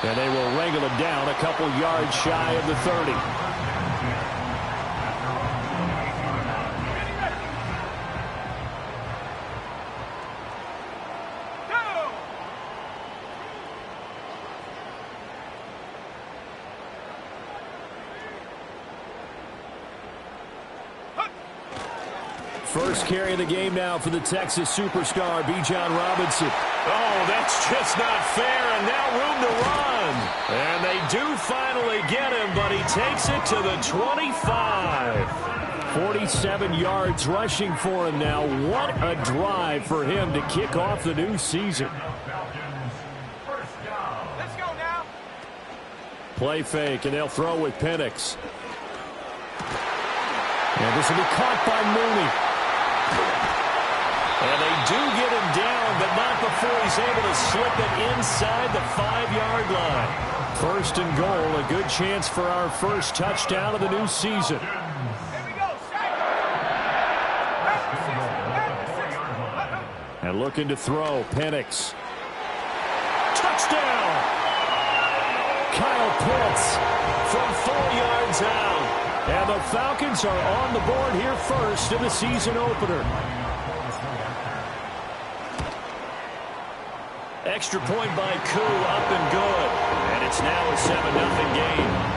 And they will wrangle him down a couple yards shy of the 30. First carry of the game now for the Texas superstar, Bijan Robinson. Oh, that's just not fair, and now room to run. And they do finally get him, but he takes it to the 25. 47 yards rushing for him now. What a drive for him to kick off the new season. Let's go now. Play fake, and they'll throw with Penix. And this will be caught by Mooney. And they do get him down, but not before he's able to slip it inside the 5-yard line. First and goal, a good chance for our first touchdown of the new season. Here we go. And looking to throw, Penix. Touchdown! Kyle Pitts from 4 yards out. And the Falcons are on the board here first in the season opener. Extra point by Koo, up and good. And it's now a 7-0 game.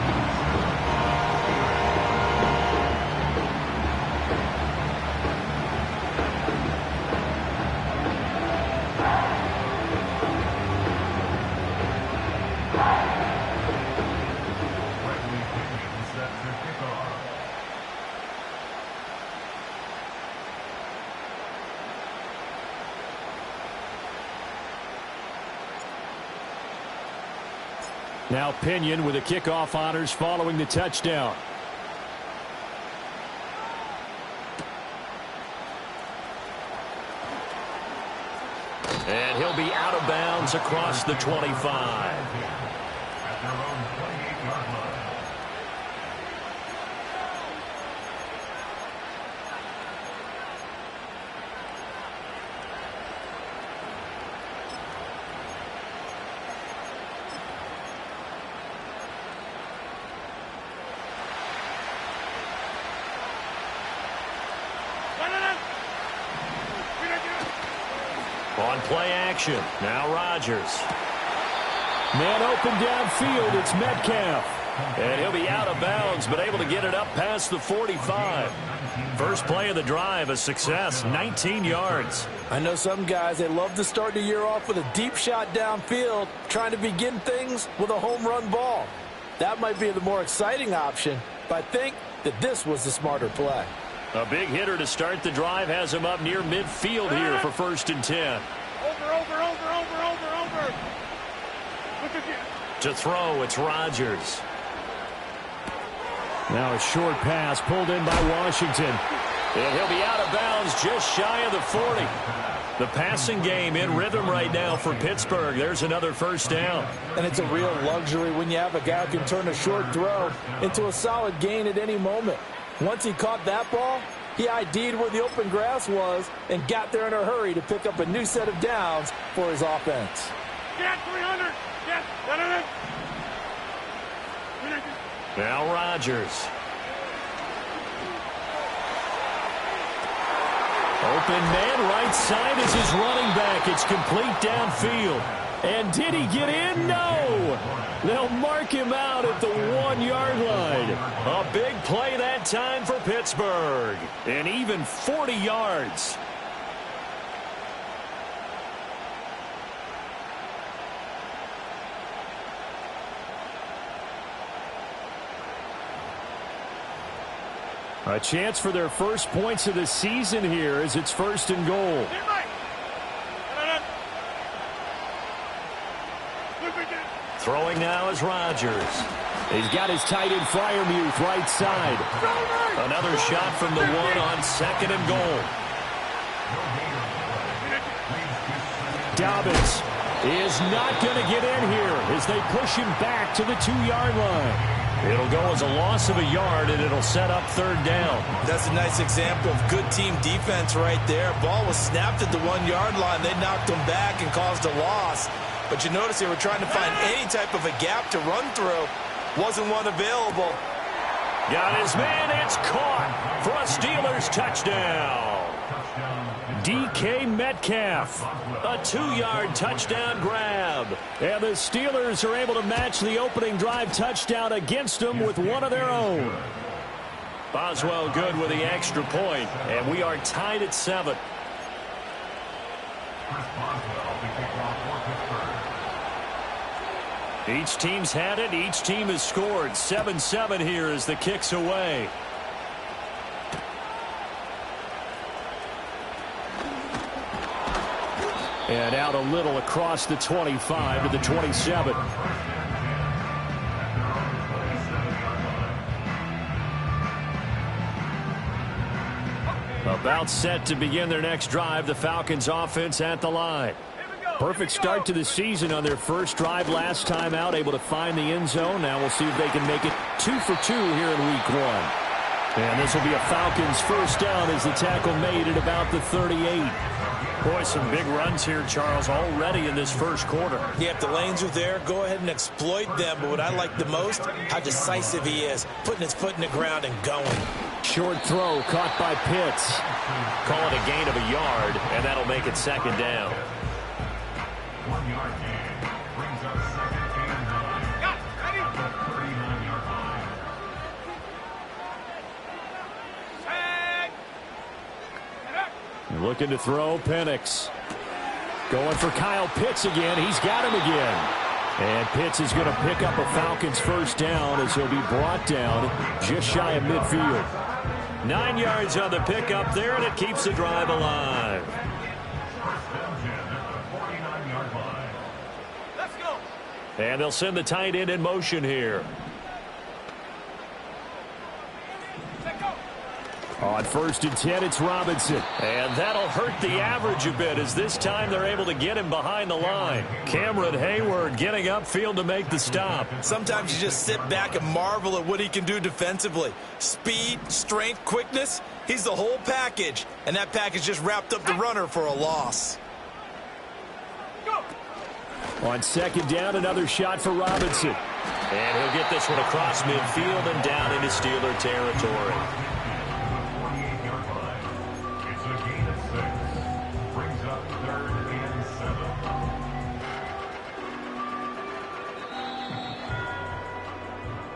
Now Pinion with the kickoff honors following the touchdown. And he'll be out of bounds across the 25. On play action, now Rodgers. Man open downfield, it's Metcalf. And he'll be out of bounds, but able to get it up past the 45. First play of the drive, a success, 19 yards. I know some guys, they love to start the year off with a deep shot downfield, trying to begin things with a home run ball. That might be the more exciting option, but I think that this was the smarter play. A big hitter to start the drive has him up near midfield here for 1st and 10. Over. To throw, it's Rodgers. Now a short pass pulled in by Washington. And he'll be out of bounds just shy of the 40. The passing game in rhythm right now for Pittsburgh. There's another first down. And it's a real luxury when you have a guy who can turn a short throw into a solid gain at any moment. Once he caught that ball, he ID'd where the open grass was and got there in a hurry to pick up a new set of downs for his offense. Get 300. Get 100. Now Rodgers. Open man right side is his running back. It's complete downfield. And did he get in? No. They'll mark him out at the 1-yard line. A big play that time for Pittsburgh. And even 40 yards. A chance for their first points of the season here as it's 1st and goal. Throwing now is Rodgers. He's got his tight end Freiermuth right side. Another shot from the 1 on 2nd and goal. Dobbins is not going to get in here as they push him back to the 2-yard line. It'll go as a loss of a yard, and it'll set up 3rd down. That's a nice example of good team defense right there. Ball was snapped at the 1-yard line. They knocked him back and caused a loss. but you notice they were trying to find any type of a gap to run through. Wasn't one available. Got his man. It's caught for a Steelers touchdown. DK Metcalf, a 2-yard touchdown grab. And the Steelers are able to match the opening drive touchdown against them with one of their own. Boswell good with the extra point, and we are tied at 7. Each team's had it. Each team has scored. 7-7 here as the kick's away. And out a little across the 25 to the 27. About set to begin their next drive. The Falcons offense at the line. Perfect start to the season on their first drive last time out, able to find the end zone. Now we'll see if they can make it 2 for 2 here in week 1. And this will be a Falcons first down as the tackle made at about the 38. Boy, some big runs here, Charles, already in this first quarter. Yeah, if the lanes are there, go ahead and exploit them. But what I like the most, how decisive he is, putting his foot in the ground and going. Short throw caught by Pitts. Call it a gain of a yard, and that'll make it second down. 1-yard gain brings up second and 9. Got it. Ready? 39-yard line. Looking to throw, Penix. Going for Kyle Pitts again. He's got him again. And Pitts is going to pick up a Falcons first down as he'll be brought down just shy of midfield. 9 yards on the pickup there, and it keeps the drive alive. Let's go. And they'll send the tight end in motion here. On 1st and 10, it's Robinson. And that'll hurt the average a bit as this time they're able to get him behind the line. Cameron Hayward getting upfield to make the stop. Sometimes you just sit back and marvel at what he can do defensively. Speed, strength, quickness, he's the whole package. And that package just wrapped up the runner for a loss. Go. On 2nd down, another shot for Robinson. And he'll get this one across midfield and down into Steeler territory.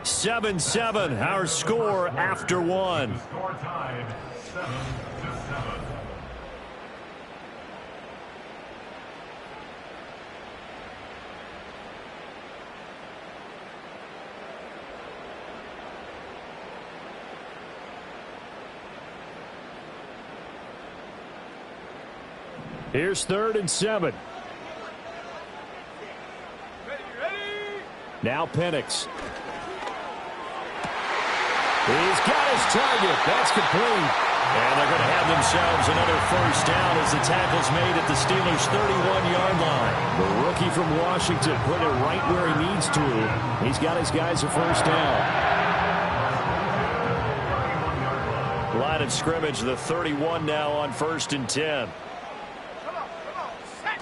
7-7, our score after 1. Score tied 7-7. Here's 3rd and 7. Ready. Now Penix. He's got his target. That's complete. And they're going to have themselves another first down as the tackle's made at the Steelers' 31-yard line. The rookie from Washington put it right where he needs to. He's got his guys a first down. Line of scrimmage, the 31 now on 1st and 10. Come on. Set.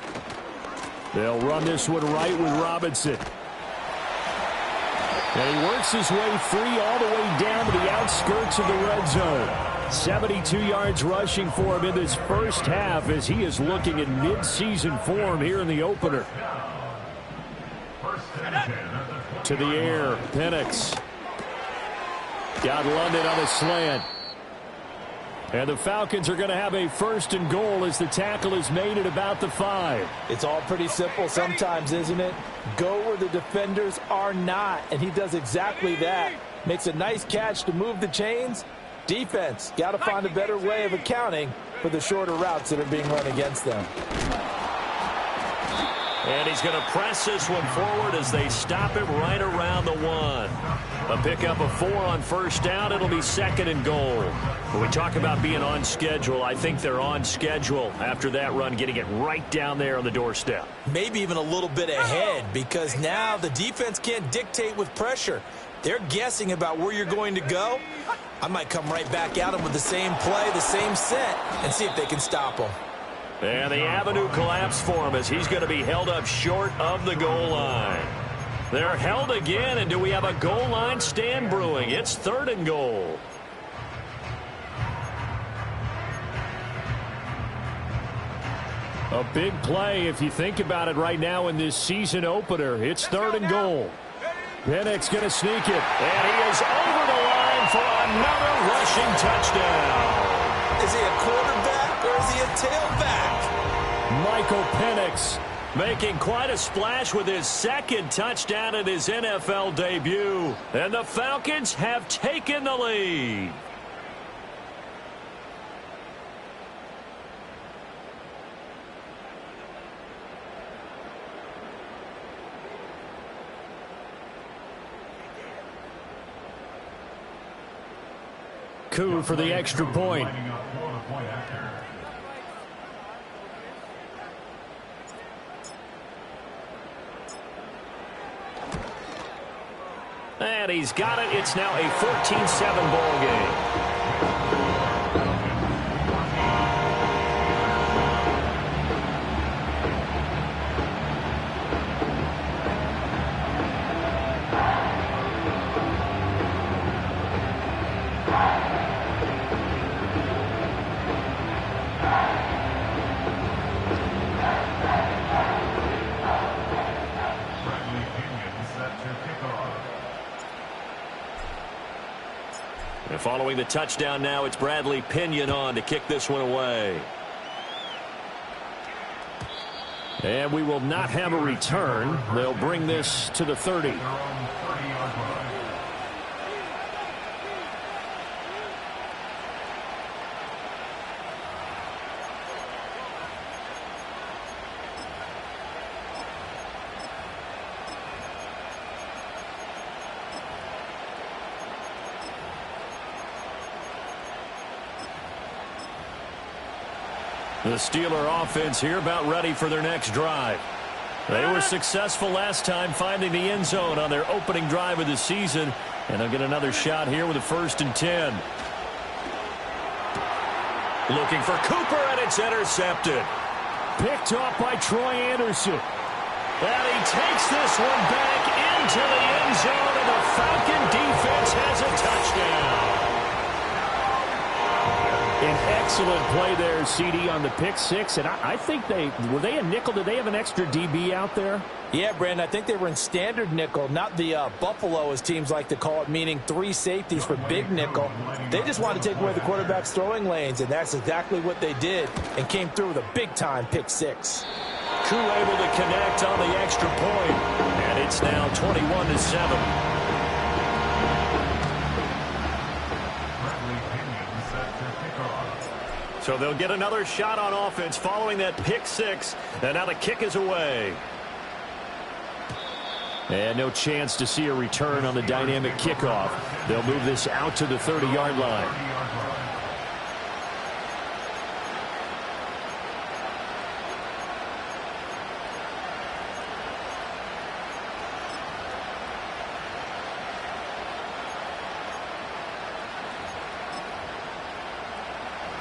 They'll run this one right with Robinson. And he works his way free all the way down to the outskirts of the red zone. 72 yards rushing for him in this first half as he is looking in mid-season form here in the opener. To the air, Penix. Got London on a slant. And the Falcons are going to have a 1st and goal as the tackle is made at about the 5. It's all pretty simple sometimes, isn't it? Go where the defenders are not, and he does exactly that. Makes a nice catch to move the chains. Defense, got to find a better way of accounting for the shorter routes that are being run against them. And he's going to press this one forward as they stop him right around the 1. A pickup of 4 on 1st down. It'll be 2nd and goal. When we talk about being on schedule, I think they're on schedule after that run, getting it right down there on the doorstep. Maybe even a little bit ahead, because now the defense can't dictate with pressure. They're guessing about where you're going to go. I might come right back at them with the same play, the same set, and see if they can stop them. And the avenue collapsed for him as he's going to be held up short of the goal line. They're held again, and do we have a goal line stand brewing? It's 3rd and goal. A big play if you think about it right now in this season opener. It's 3rd and goal. Penix going to sneak it. And he is over the line for another rushing touchdown. Is he a quarterback or is he a tailback? Michael Penix making quite a splash with his 2nd touchdown in his NFL debut. And the Falcons have taken the lead. Coup for the extra point. And he's got it. It's now a 14-7 ball game. And following the touchdown now, it's Bradley Pinion on to kick this one away. And we will not have a return. They'll bring this to the 30. The Steeler offense here about ready for their next drive. They were successful last time finding the end zone on their opening drive of the season, and they'll get another shot here with a 1st and 10. Looking for Cooper, and it's intercepted. Picked off by Troy Anderson. And he takes this one back into the end zone, and the Falcon defense has a touchdown. An excellent play there, CD, on the pick 6. And I think were they a nickel? Did they have an extra DB out there? Yeah, Brandon, I think they were in standard nickel, not the Buffalo, as teams like to call it, meaning 3 safeties for big nickel. They just wanted to take away the quarterback's throwing lanes, and that's exactly what they did, and came through with a big-time pick 6. Koo able to connect on the extra point, and it's now 21-7. So they'll get another shot on offense following that pick 6. And now the kick is away. And no chance to see a return on the dynamic kickoff. They'll move this out to the 30-yard line.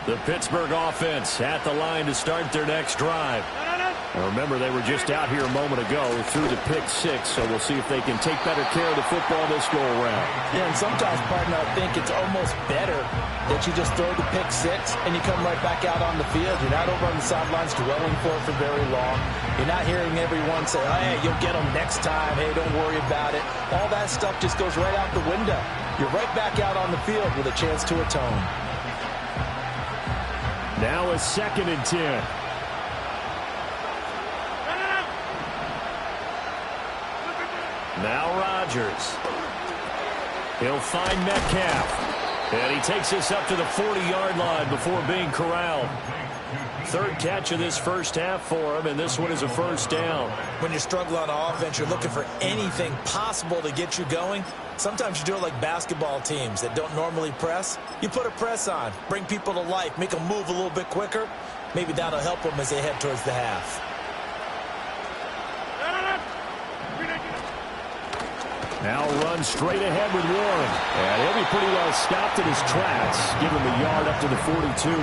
The Pittsburgh offense at the line to start their next drive. And remember, they were just out here a moment ago through the pick 6, so we'll see if they can take better care of the football this go-around. Yeah, and sometimes, partner, I think it's almost better that you just throw the pick 6 and you come right back out on the field. You're not over on the sidelines dwelling for it for very long. You're not hearing everyone say, oh, hey, you'll get them next time. Hey, don't worry about it. All that stuff just goes right out the window. You're right back out on the field with a chance to atone. Now a 2nd and 10. Now Rodgers. He'll find Metcalf. And he takes this up to the 40-yard line before being corralled. 3rd catch of this first half for him, and this one is a 1st down. When you're struggling on offense, you're looking for anything possible to get you going. Sometimes you do it like basketball teams that don't normally press. You put a press on, bring people to life, make them move a little bit quicker. Maybe that'll help them as they head towards the half. Now run straight ahead with Warren. And he'll be pretty well stopped in his tracks. Give him a yard up to the 42.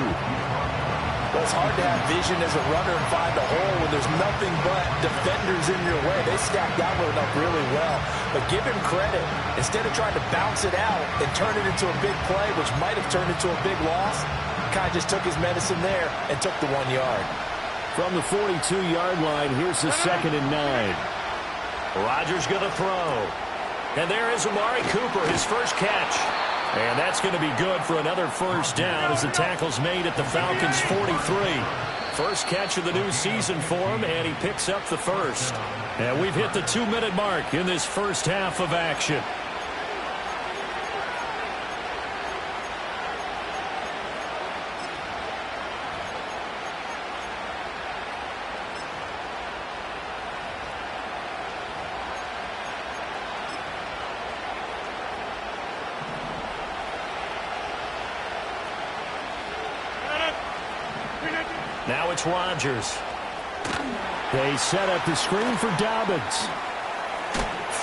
Well, it's hard to have vision as a runner and find a hole when there's nothing but defenders in your way. They stacked that one up really well. But give him credit. Instead of trying to bounce it out and turn it into a big play, which might have turned into a big loss, kind of just took his medicine there and took the 1 yard. From the 42-yard line, here's the 2nd and 9. Rodgers going to throw. And there is Amari Cooper, his first catch. And that's going to be good for another first down as the tackle's made at the Falcons' 43. First catch of the new season for him, and he picks up the first. And we've hit the 2-minute mark in this first half of action. Now it's Rodgers. They set up the screen for Dobbins.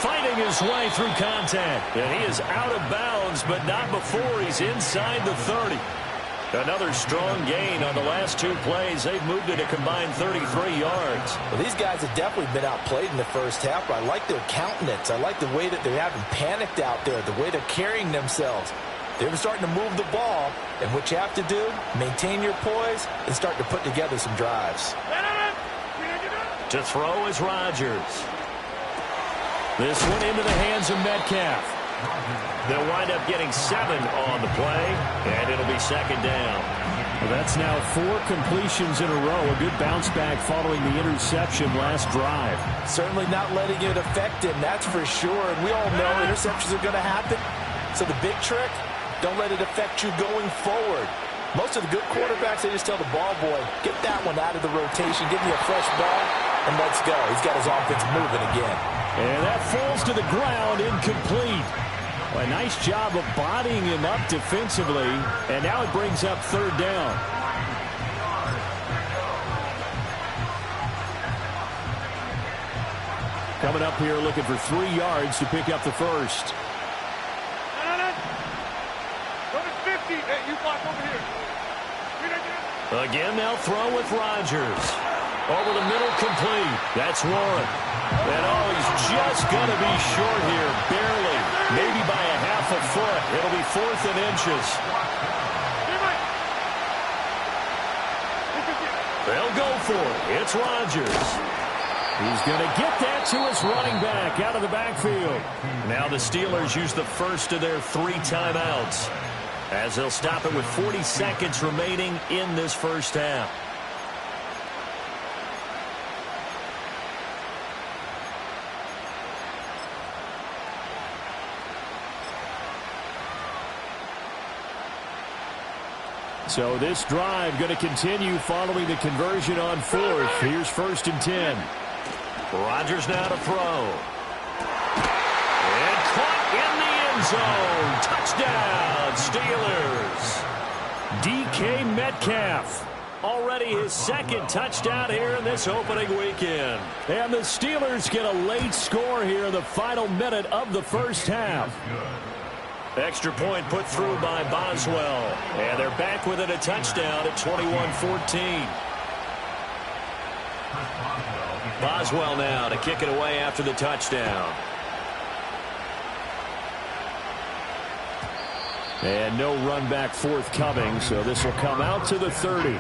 Fighting his way through contact. And he is out of bounds, but not before he's inside the 30. Another strong gain on the last 2 plays. They've moved it a combined 33 yards. Well, these guys have definitely been outplayed in the first half, but I like their countenance. I like the way that they haven't panicked out there, the way they're carrying themselves. They're starting to move the ball, and what you have to do, maintain your poise and start to put together some drives. To throw is Rodgers. This one into the hands of Metcalf. They'll wind up getting 7 on the play, and it'll be 2nd down. Well, that's now 4 completions in a row. A good bounce back following the interception last drive. Certainly not letting it affect him, that's for sure. And we all know interceptions are going to happen. So the big trick, don't let it affect you going forward. Most of the good quarterbacks, they just tell the ball boy, get that one out of the rotation, give me a fresh ball, and let's go. He's got his offense moving again. And that falls to the ground, incomplete. A nice job of bodying him up defensively, and now it brings up 3rd down. Coming up here looking for 3 yards to pick up the first. Again, they'll throw with Rodgers. Over the middle, complete. That's Warren. And he's just going to be short here, barely. Maybe by a half a foot. It'll be 4th and inches. They'll go for it. It's Rodgers. He's going to get that to his running back out of the backfield. Now the Steelers use the first of their 3 timeouts, as they'll stop it with 40 seconds remaining in this first half. So this drive going to continue following the conversion on 4th. Here's 1st and 10. Rodgers now to throw. And caught in the end zone. Touchdown, Steelers. DK Metcalf. Already his 2nd touchdown here in this opening weekend. And the Steelers get a late score here in the final minute of the first half. Extra point put through by Boswell. And they're back within a touchdown at 21-14. Boswell now to kick it away after the touchdown. And no run back forthcoming, so this will come out to the 30.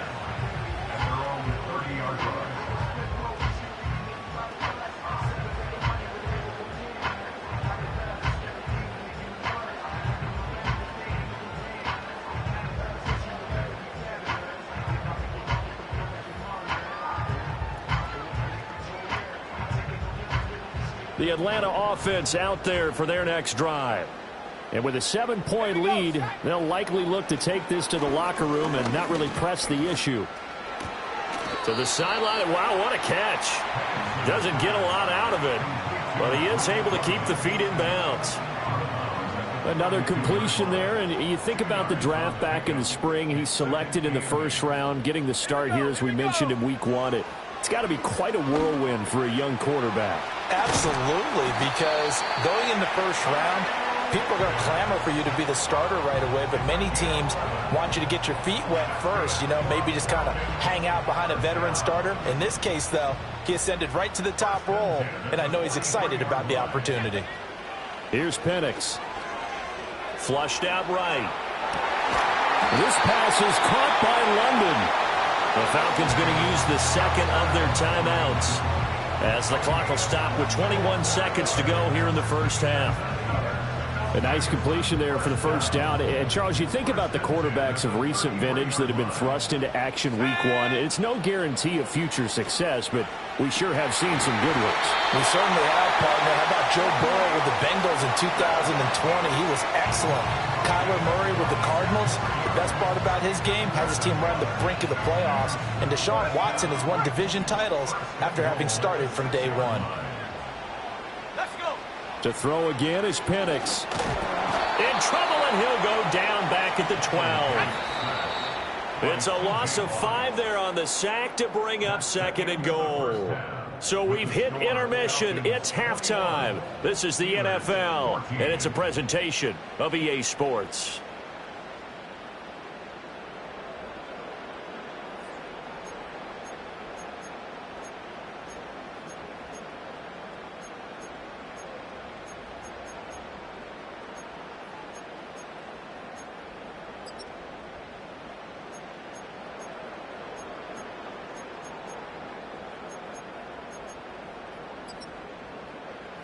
The Atlanta offense out there for their next drive. And with a 7-point lead, they'll likely look to take this to the locker room and not really press the issue. To the sideline. Wow, what a catch. Doesn't get a lot out of it, but he is able to keep the feet in bounds. Another completion there, and you think about the draft back in the spring. He's selected in the first round, getting the start here, as we mentioned in week 1. It's got to be quite a whirlwind for a young quarterback. Absolutely, because going in the first round, people are going to clamor for you to be the starter right away, but many teams want you to get your feet wet first, maybe just kind of hang out behind a veteran starter. In this case, though, he ascended right to the top role, and I know he's excited about the opportunity. Here's Penix. Flushed out right. This pass is caught by London. The Falcons going to use the second of their timeouts as the clock will stop with 21 seconds to go here in the first half. A nice completion there for the first down. And, Charles, you think about the quarterbacks of recent vintage that have been thrust into action week one. It's no guarantee of future success, but we sure have seen some good ones. We certainly have, partner. How about Joe Burrow with the Bengals in 2020? He was excellent. Kyler Murray with the Cardinals. The best part about his game has his team right on the brink of the playoffs. And Deshaun Watson has won division titles after having started from day one. To throw again is Penix. In trouble, and he'll go down back at the 12. It's a loss of 5 there on the sack to bring up second and goal. So we've hit intermission. It's halftime. This is the NFL, and it's a presentation of EA Sports.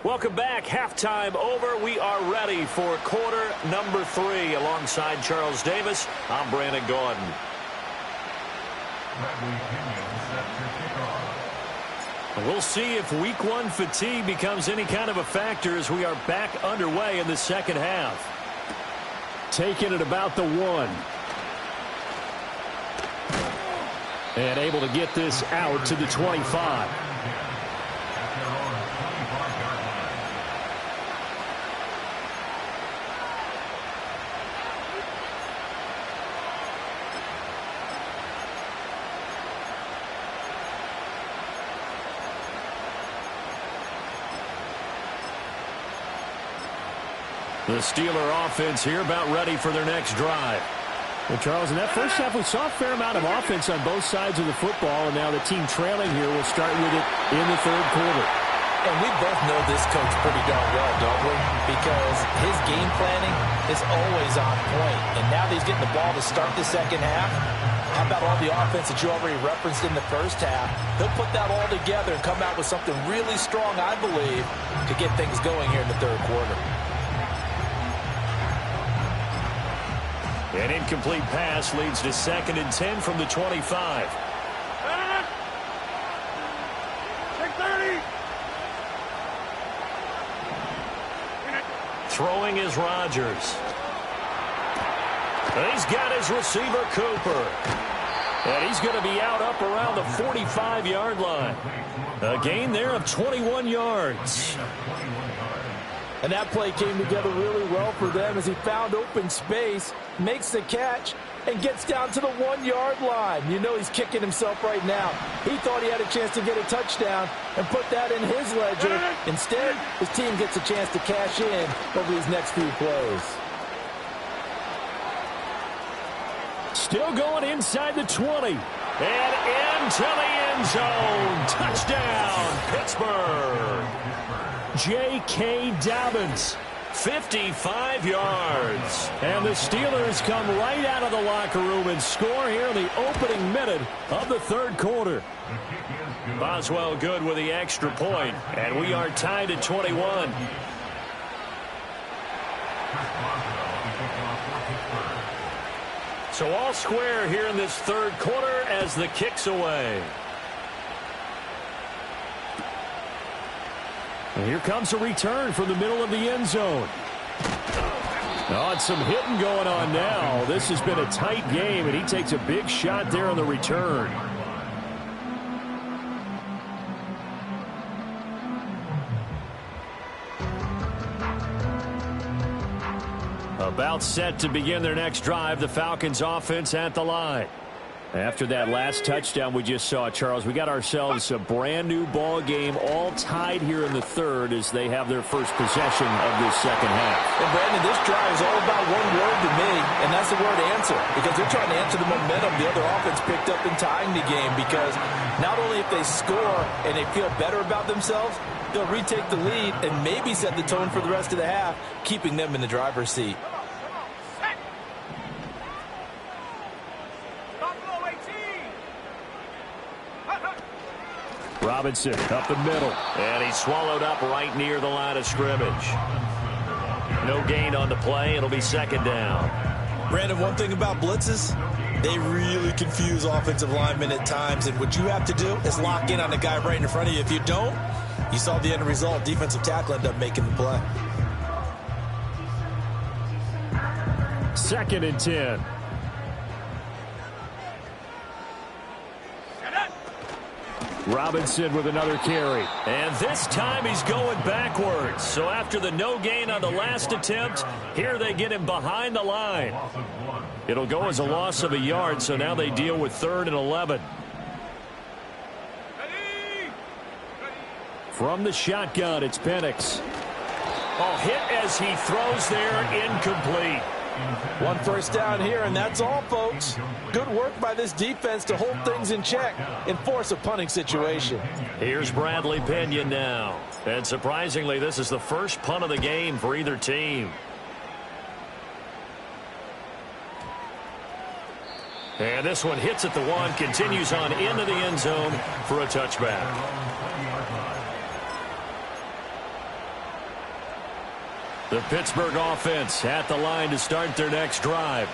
Welcome back. Halftime over. We are ready for quarter number 3. Alongside Charles Davis, I'm Brandon Gordon. We'll see if week 1 fatigue becomes any kind of a factor as we are back underway in the second half. Taking it about the 1. And able to get this out to the 25. The Steeler offense here about ready for their next drive. Well, Charles, in that first half, we saw a fair amount of offense on both sides of the football, and now the team trailing here will start with it in the third quarter. And we both know this coach pretty darn well, don't we? Because his game planning is always on point. And now that he's getting the ball to start the second half, how about all the offense that you already referenced in the first half? He'll put that all together and come out with something really strong, I believe, to get things going here in the third quarter. An incomplete pass leads to 2nd and 10 from the 25. Throwing is Rodgers. And he's got his receiver, Cooper. And he's going to be out up around the 45-yard line. A gain there of 21 yards. And that play came together really well for them as he found open space, makes the catch, and gets down to the 1-yard line. You know he's kicking himself right now. He thought he had a chance to get a touchdown and put that in his ledger. Instead, his team gets a chance to cash in over these next few plays. Still going inside the 20. And into the end zone. Touchdown, Pittsburgh. J.K. Dobbins. 55 yards. And the Steelers come right out of the locker room and score here in the opening minute of the third quarter. Boswell good with the extra point, and we are tied at 21. So all square here in this third quarter as the kick's away. And here comes a return from the middle of the end zone. Oh, and some hitting going on now. This has been a tight game, and he takes a big shot there on the return. About set to begin their next drive, the Falcons offense at the line. After that last touchdown we just saw, Charles, we got ourselves a brand new ball game, all tied here in the third as they have their first possession of this second half. And Brandon, this drive is all about one word to me, and that's the word answer, because they're trying to answer the momentum the other offense picked up in tying the game, because not only if they score and they feel better about themselves, they'll retake the lead and maybe set the tone for the rest of the half, keeping them in the driver's seat. Robinson up the middle. And he's swallowed up right near the line of scrimmage. No gain on the play. It'll be second down. Brandon, one thing about blitzes, they really confuse offensive linemen at times, and what you have to do is lock in on the guy right in front of you. If you don't, you saw the end result. Defensive tackle ended up making the play. 2nd and 10. Robinson with another carry. And this time he's going backwards. So after the no gain on the last attempt, here they get him behind the line. It'll go as a loss of a yard, so now they deal with 3rd and 11. From the shotgun, it's Penix. Oh, hit as he throws there, incomplete. One first down here, and that's all, folks. Good work by this defense to hold things in check and force a punting situation. Here's Bradley Pinion now. And surprisingly, this is the first punt of the game for either team. And this one hits at the 1, continues on into the end zone for a touchback. The Pittsburgh offense at the line to start their next drive.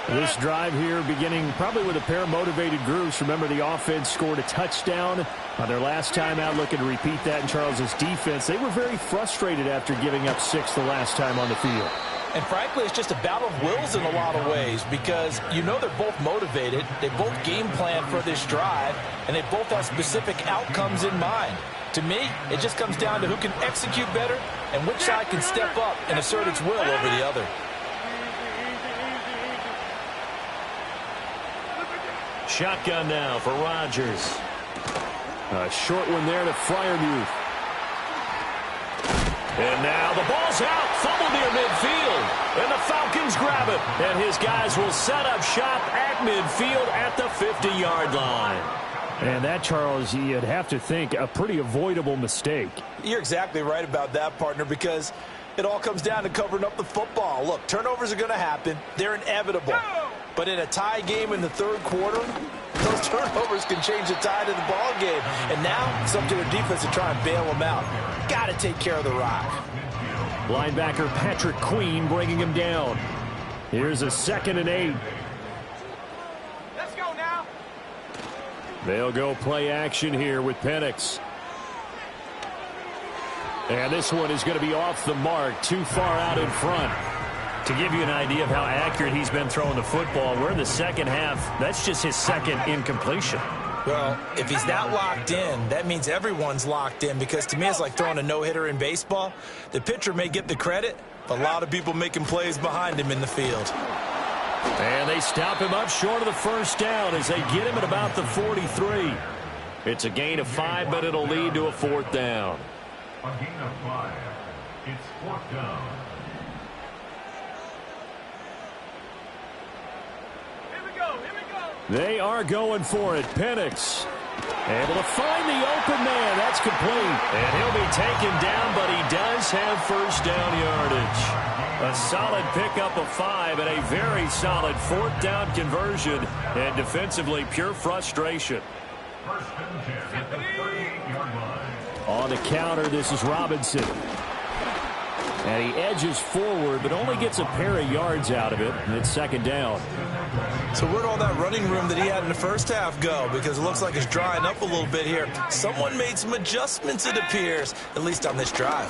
This drive here beginning probably with a pair of motivated groups. Remember, the offense scored a touchdown on their last time out, looking to repeat that in Charles's defense. They were very frustrated after giving up 6 the last time on the field. And frankly, it's just a battle of wills in a lot of ways, because you know they're both motivated, they both game plan for this drive, and they both have specific outcomes in mind. To me, it just comes down to who can execute better and which side can step up and assert its will over the other. Shotgun now for Rodgers. A short one there to Freiermuth. And now the ball's out. Fumble near midfield. And the Falcons grab it. And his guys will set up shop at midfield at the 50-yard line. And that, Charles, you'd have to think a pretty avoidable mistake. You're exactly right about that, partner, because it all comes down to covering up the football. Look, turnovers are going to happen. They're inevitable. But in a tie game in the third quarter, those turnovers can change the tide of the ball game. And now it's up to their defense to try and bail them out. Got to take care of the rock. Linebacker Patrick Queen bringing him down. Here's a 2nd and 8. Let's go now. They'll go play action here with Penix. And this one is going to be off the mark, too far out in front. To give you an idea of how accurate he's been throwing the football, we're in the second half. That's just his 2nd incompletion. Well, if he's that locked in, that means everyone's locked in, because to me it's like throwing a no-hitter in baseball. The pitcher may get the credit, but a lot of people making plays behind him in the field. And they stop him up short of the first down as they get him at about the 43. It's a gain of 5, but it'll lead to a 4th down. A gain of 5. It's 4th down. They are going for it. Penix able to find the open man. That's complete. And he'll be taken down, but he does have first down yardage. A solid pickup of 5 and a very solid 4th down conversion. And defensively, pure frustration. First and 10 at the 38-yard line. On the counter, this is Robinson. And he edges forward, but only gets a pair of yards out of it. And it's 2nd down. So where'd all that running room that he had in the first half go? Because it looks like it's drying up a little bit here. Someone made some adjustments, it appears, at least on this drive.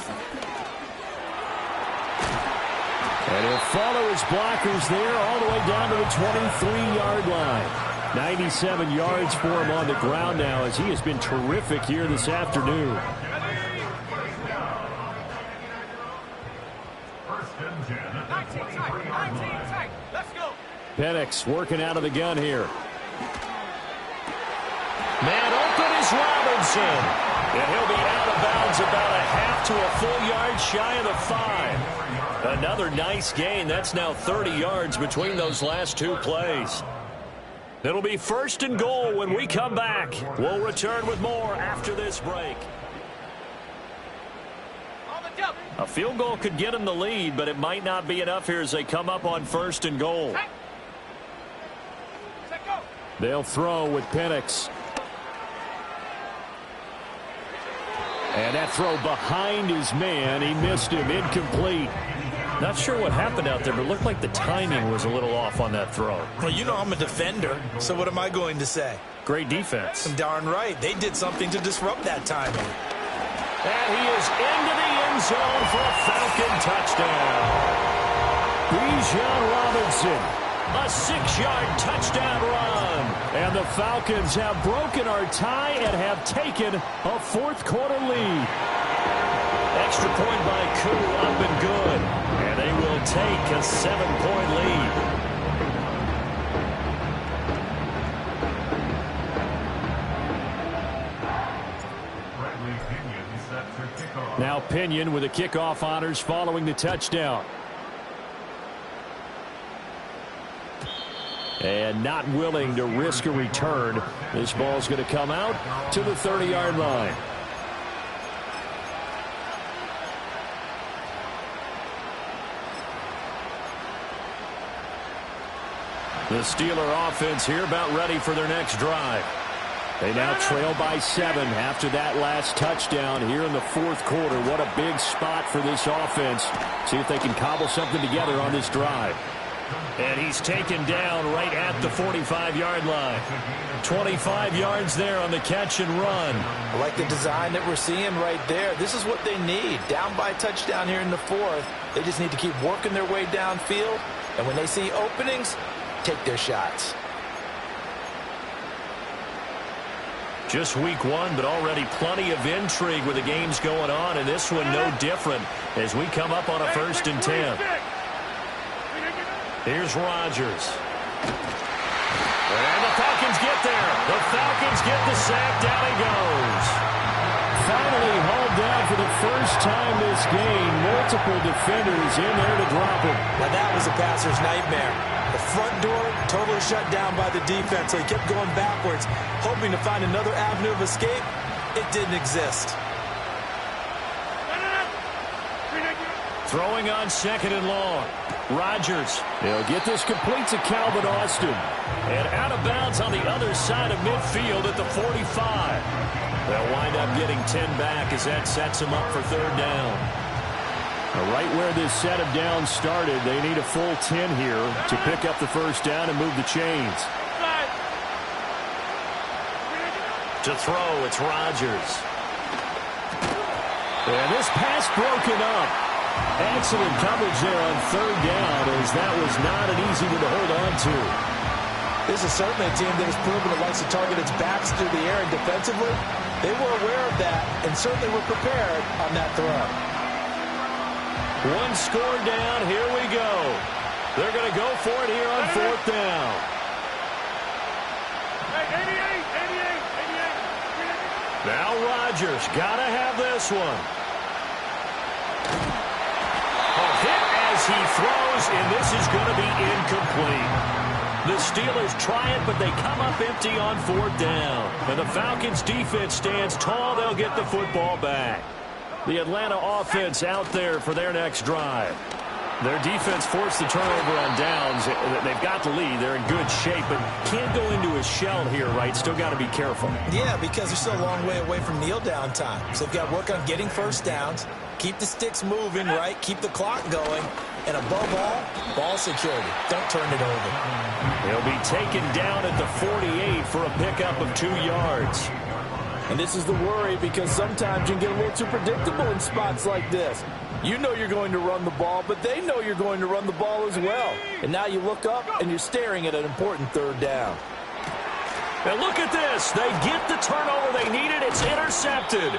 And he'll follow his blockers there all the way down to the 23-yard line. 97 yards for him on the ground now, as he has been terrific here this afternoon. First and 10 at the 23-yard line. Let's go. Penix working out of the gun here. Man open is Robinson. And he'll be out of bounds about a half to a full yard shy of the 5. Another nice gain. That's now 30 yards between those last two plays. It'll be 1st and goal when we come back. We'll return with more after this break. A field goal could get them the lead, but it might not be enough here as they come up on 1st and goal. They'll throw with Penix. And that throw behind his man. He missed him. Incomplete. Not sure what happened out there, but it looked like the timing was a little off on that throw. Well, you know I'm a defender, so what am I going to say? Great defense. Darn right. They did something to disrupt that timing. And he is into the end zone for a Falcon touchdown. Bijan Robinson. A 6-yard touchdown run. And the Falcons have broken our tie and have taken a 4th quarter lead. Extra point by Koo, up and good. And they will take a 7-point lead. Now Pinion with the kickoff honors following the touchdown. And not willing to risk a return. This ball's going to come out to the 30-yard line. The Steeler offense here about ready for their next drive. They now trail by 7 after that last touchdown here in the 4th quarter. What a big spot for this offense. See if they can cobble something together on this drive. And he's taken down right at the 45-yard line. 25 yards there on the catch and run. I like the design that we're seeing right there. This is what they need. Down by a touchdown here in the 4th. They just need to keep working their way downfield. And when they see openings, take their shots. Just week 1, but already plenty of intrigue with the games going on, and this one no different as we come up on a 1st and 10. Here's Rodgers. And the Falcons get there. The Falcons get the sack. Down he goes. Finally hauled down for the first time this game. Multiple defenders in there to drop him. Now that was a passer's nightmare. The front door totally shut down by the defense, so he kept going backwards, hoping to find another avenue of escape. It didn't exist. Throwing on 2nd and long. Rodgers. They'll get this complete to Calvin Austin. And out of bounds on the other side of midfield at the 45. They'll wind up getting 10 back as that sets them up for 3rd down. Right where this set of downs started, they need a full 10 here to pick up the 1st down and move the chains. To throw, it's Rodgers. And this pass broken up. Excellent coverage there on 3rd down, as that was not an easy one to hold on to. This is certainly a team that has proven it likes to target its backs through the air, and defensively, they were aware of that and certainly were prepared on that throw. 1 score down. Here we go. They're going to go for it here on 4th down. Now Rodgers got to have this one. A hit as he throws, and this is going to be incomplete. The Steelers try it, but they come up empty on 4th down. And the Falcons defense stands tall. They'll get the football back. The Atlanta offense out there for their next drive. Their defense forced the turnover on downs. They've got the lead. They're in good shape, but can't go into a shell here, right? Still got to be careful. Yeah, because they're still a long way away from kneel down time. So they've got to work on getting 1st downs, keep the sticks moving, right? Keep the clock going. And above all, ball security. Don't turn it over. He'll be taken down at the 48 for a pickup of 2 yards. And this is the worry, because sometimes you can get a little too predictable in spots like this. You know you're going to run the ball, but they know you're going to run the ball as well. And now you look up, and you're staring at an important 3rd down. And look at this. They get the turnover they needed. It's intercepted.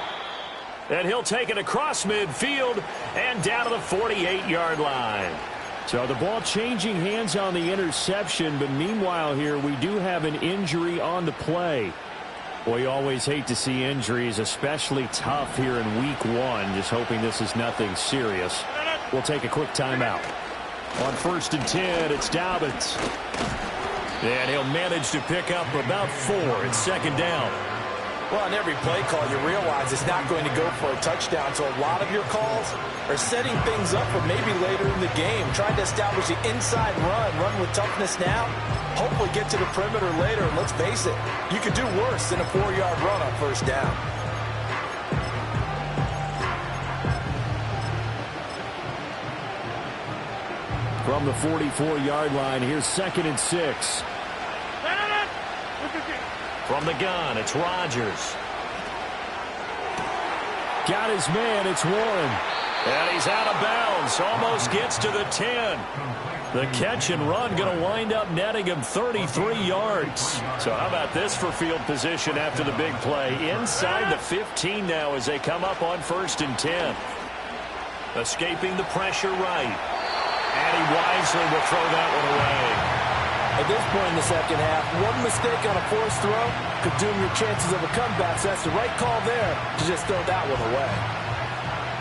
And he'll take it across midfield and down to the 48-yard line. So the ball changing hands on the interception, but meanwhile here we do have an injury on the play. Well, you always hate to see injuries, especially tough here in week 1. Just hoping this is nothing serious. We'll take a quick timeout. On 1st and 10, it's Dobbins. And he'll manage to pick up about 4. It's 2nd down. Well, on every play call, you realize it's not going to go for a touchdown. So a lot of your calls are setting things up for maybe later in the game. Trying to establish the inside run with toughness now. Hopefully get to the perimeter later. And let's face it, you could do worse than a 4-yard run on 1st down. From the 44-yard line, here's 2nd and 6. From the gun, it's Rodgers. Got his man, it's Warren. And he's out of bounds, almost gets to the 10. The catch and run going to wind up netting him 33 yards. So how about this for field position after the big play? Inside the 15 now as they come up on 1st and 10. Escaping the pressure right. And he wisely will throw that one away. At this point in the second half, one mistake on a forced throw could doom your chances of a comeback. So that's the right call there to just throw that one away.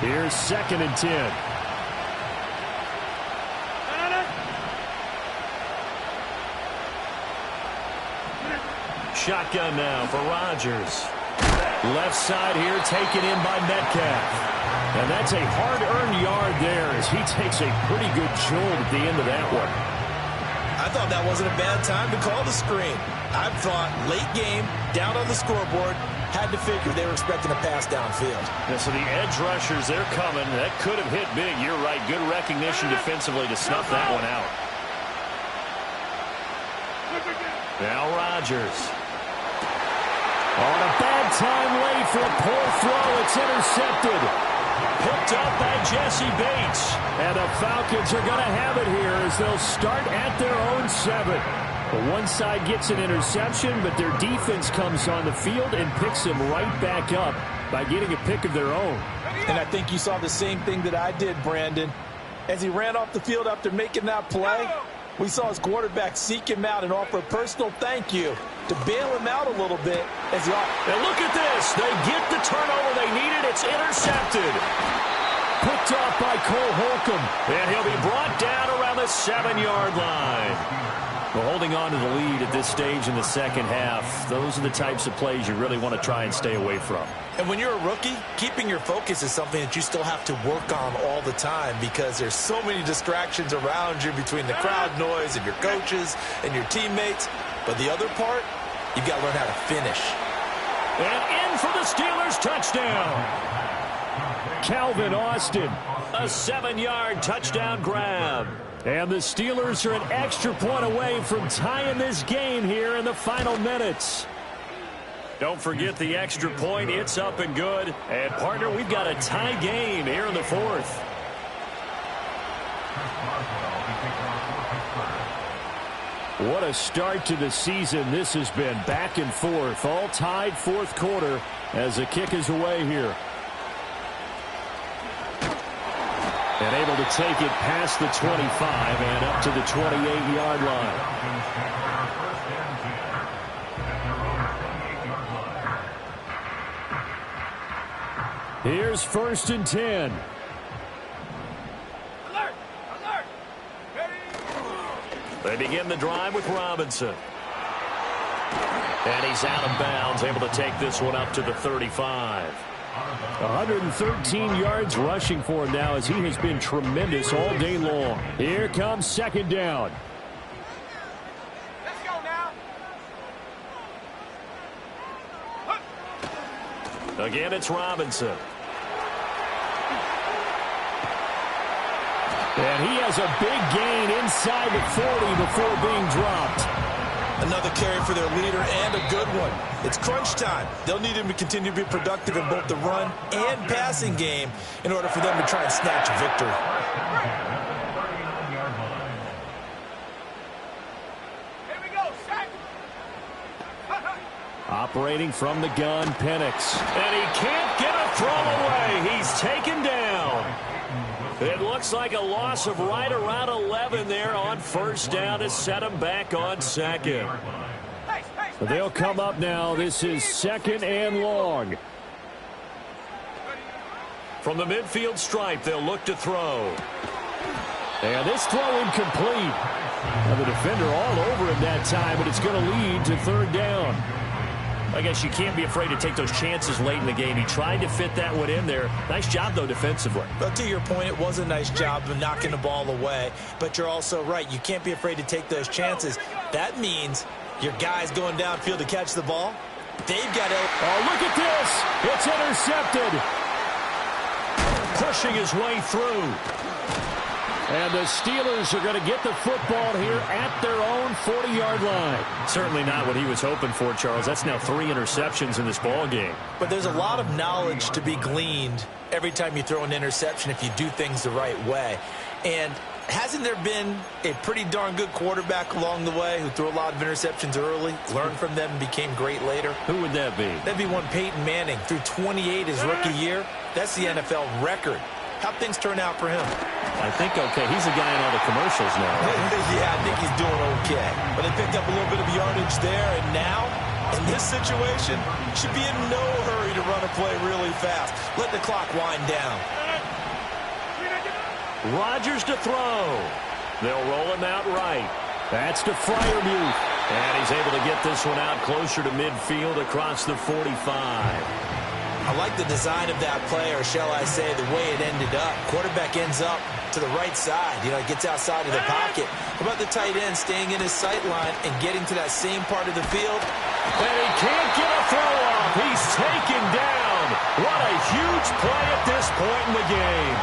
Here's 2nd and 10. Shotgun now for Rodgers. Left side here taken in by Metcalf. And that's a hard-earned yard there as he takes a pretty good jolt at the end of that one. I thought that wasn't a bad time to call the screen. I thought late game, down on the scoreboard, had to figure they were expecting a pass downfield. Yeah, so the edge rushers, they're coming. That could have hit big. You're right. Good recognition defensively to snuff that one out. Now Rodgers. On a bad time late for a poor throw. It's intercepted. Picked up by Jesse Bates. And the Falcons are going to have it here as they'll start at their own 7. But one side gets an interception, but their defense comes on the field and picks them right back up by getting a pick of their own. And I think you saw the same thing that I did, Brandon. As he ran off the field after making that play, we saw his quarterback seek him out and offer a personal thank you to bail him out a little bit. As he and look at this. They get the turnover they needed. It's intercepted. Picked off by Cole Holcomb. And he'll be brought down around the 7-yard line. Well, holding on to the lead at this stage in the second half, those are the types of plays you really want to try and stay away from. And when you're a rookie, keeping your focus is something that you still have to work on all the time because there's so many distractions around you between the crowd noise and your coaches and your teammates. But the other part, you've got to learn how to finish. And in for the Steelers touchdown. Calvin Austin. A 7-yard touchdown grab. And the Steelers are an extra point away from tying this game here in the final minutes. Don't forget the extra point. It's up and good. And, partner, we've got a tie game here in the 4th. What a start to the season this has been. Back and forth, all tied 4th quarter as the kick is away here. And able to take it past the 25 and up to the 28-yard line. Here's 1st and 10. Alert! Alert! They begin the drive with Robinson. And he's out of bounds, able to take this one up to the 35. 113 yards rushing for him now as he has been tremendous all day long. Here comes 2nd down. Let's go now. Again, it's Robinson. And he has a big gain inside the 40 before being dropped. Another carry for their leader and a good one. It's crunch time. They'll need him to continue to be productive in both the run and passing game in order for them to try and snatch a victory. Here we go, sack. Operating from the gun, Penix. And he can't get a throw away. He's taken down. It looks like a loss of right around 11 there on 1st down to set him back on 2nd. Hey, hey, They'll come up now. This is 2nd and long. From the midfield stripe, they'll look to throw. And this throw incomplete. Now the defender all over him that time, but it's going to lead to 3rd down. I guess you can't be afraid to take those chances late in the game. He tried to fit that one in there. Nice job, though, defensively. But to your point, it was a nice job of knocking the ball away. But you're also right. You can't be afraid to take those chances. That means your guys going downfield to catch the ball, they've got to... Oh, look at this. It's intercepted. Pushing his way through. And the Steelers are going to get the football here at their own 40-yard line. Certainly not what he was hoping for, Charles. That's now 3 interceptions in this ball game. But there's a lot of knowledge to be gleaned every time you throw an interception if you do things the right way. And hasn't there been a pretty darn good quarterback along the way who threw a lot of interceptions early, learned from them, and became great later? Who would that be? That'd be one Peyton Manning. Threw 28 his rookie year. That's the NFL record. How'd things turn out for him? I think okay. He's a guy in all the commercials now. Right? Yeah, I think he's doing okay. But they picked up a little bit of yardage there, and now, in this situation, should be in no hurry to run a play really fast. Let the clock wind down. Rodgers to throw. They'll roll him out right. That's to Freiermuth. And he's able to get this one out closer to midfield across the 45. I like the design of that play, or shall I say the way it ended up. Quarterback ends up to the right side. You know, he gets outside of the pocket. How about the tight end staying in his sight line and getting to that same part of the field? And he can't get a throw off. He's taken down. What a huge play at this point in the game.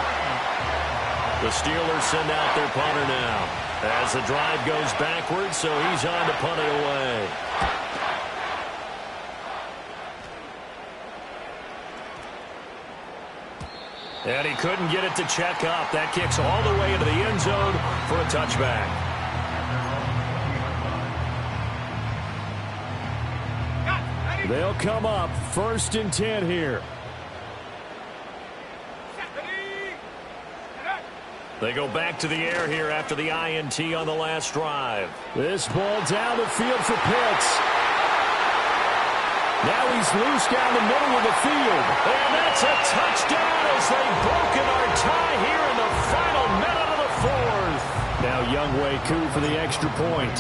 The Steelers send out their punter now as the drive goes backwards, so he's on to punt it away. And he couldn't get it to check up. That kicks all the way into the end zone for a touchback. They'll come up 1st and 10 here. They go back to the air here after the INT on the last drive. This ball down the field for Pitts. Now he's loose down the middle of the field. And that's a touchdown as they've broken our tie here in the final minute of the 4th. Now Younghoe Koo for the extra point.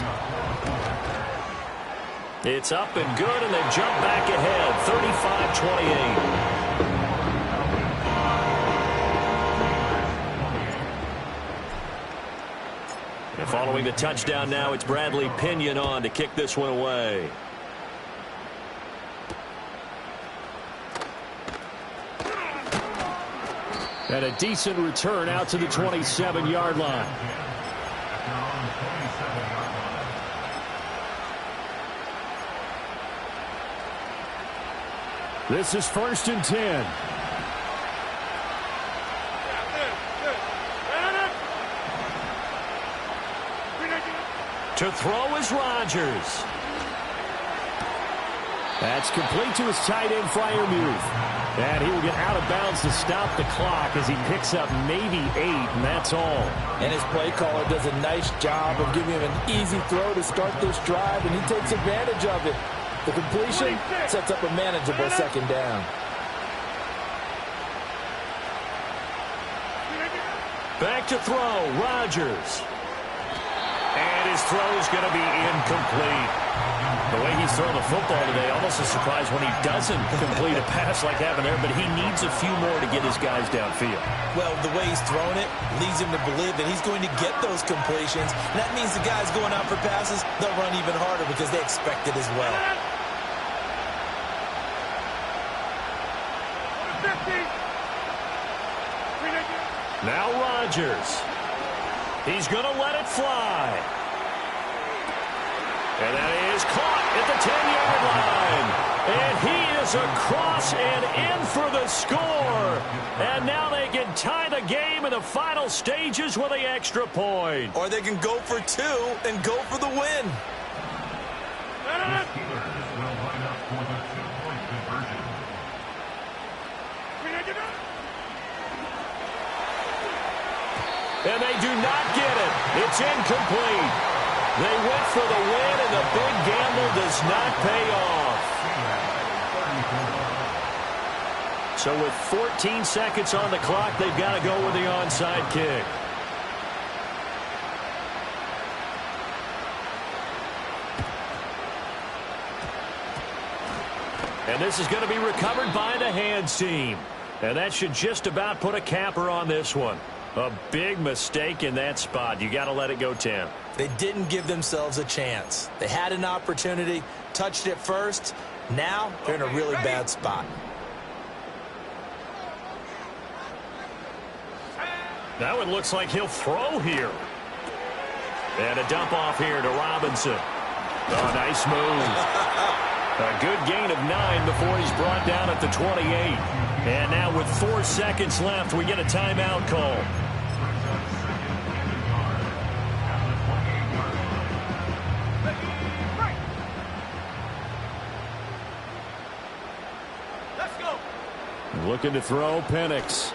It's up and good, and they've jumped back ahead, 35-28. And following the touchdown now, it's Bradley Pinion on to kick this one away. And a decent return out to the 27-yard line. This is 1st and 10. To throw is Rodgers. That's complete to his tight end, Freiermuth. And he will get out of bounds to stop the clock as he picks up maybe 8, and that's all. And his play caller does a nice job of giving him an easy throw to start this drive, and he takes advantage of it. The completion sets up a manageable 2nd down. Back to throw, Rodgers. And his throw's going to be incomplete. The way he's throwing the football today, almost a surprise when he doesn't complete a pass like happened there, but he needs a few more to get his guys downfield. Well, the way he's throwing it leads him to believe that he's going to get those completions. And that means the guys going out for passes, they'll run even harder because they expect it as well. Now Rodgers. He's going to let it fly. And that is caught at the 10-yard line. And he is across and in for the score. And now they can tie the game in the final stages with the extra point. Or they can go for 2 and go for the win. And they do not get it. It's incomplete. They went for the win, and the big gamble does not pay off. So with 14 seconds on the clock, they've got to go with the onside kick. And this is going to be recovered by the hands team. And that should just about put a capper on this one. A big mistake in that spot. You got to let it go, Tim. They didn't give themselves a chance. They had an opportunity, touched it first. Now they're in a really bad spot. That one looks like he'll throw here. And a dump off here to Robinson. Oh, nice move. A good gain of 9 before he's brought down at the 28. And now with 4 seconds left, we get a timeout call. Let's go. Looking to throw, Penix.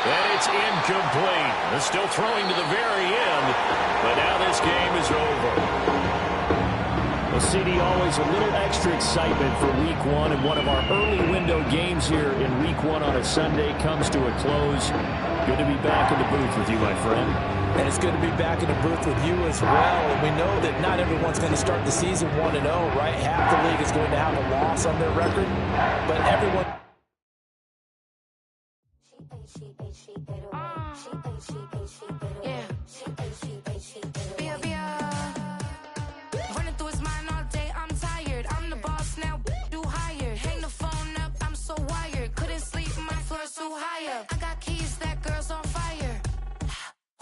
And it's incomplete. They're still throwing to the very end. But now this game is over. Well, CD, always a little extra excitement for Week 1, and one of our early window games here in Week 1 on a Sunday comes to a close. Good to be back in the booth with you, my friend. And it's good to be back in the booth with you as well. And we know that not everyone's going to start the season 1-0, right? Half the league is going to have a loss on their record, but everyone... I got keys, that girl's on fire.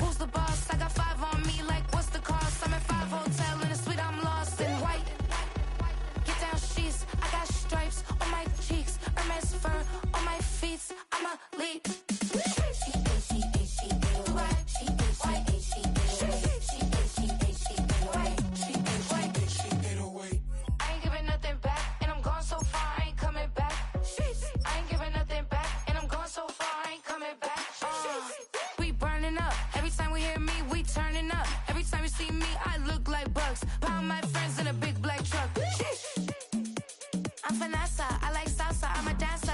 Who's the boss? I got 5 on me, like what's the cost? I'm at 5 hotel in a suite, I'm lost in white. Get down sheets, I got stripes on my cheeks, Hermes fur on my feet. I'm a lead. I ain't giving nothing back, and I'm gone so far, I ain't coming back. I ain't giving nothing back, and I'm gone so far, I ain't coming back. We burning up. Every time we hear me, we turning up. Every time you see me, I look like bugs. Pound my friends in a big black truck. I'm finesse, I like salsa. I'm a dancer,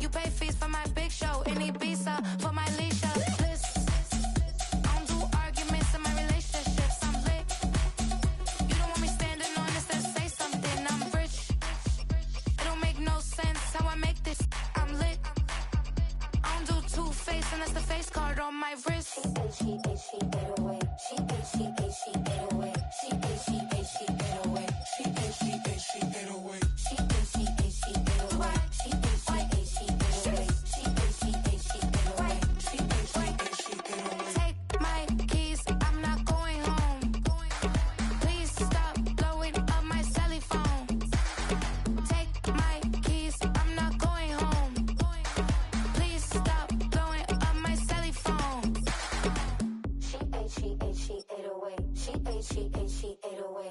You pay fees for my big show in Ibiza for my leisure. I don't do arguments in my relationships. I'm lit. You don't want me standing on this, then say something. I'm rich. It don't make no sense how I make this. I'm lit. I don't do two-face unless the face card on my wrist. Take my keys, I'm not going home. Please stop blowing up my celly phone. Take my keys, I'm not going home. Please stop blowing up my celly phone. She ate away.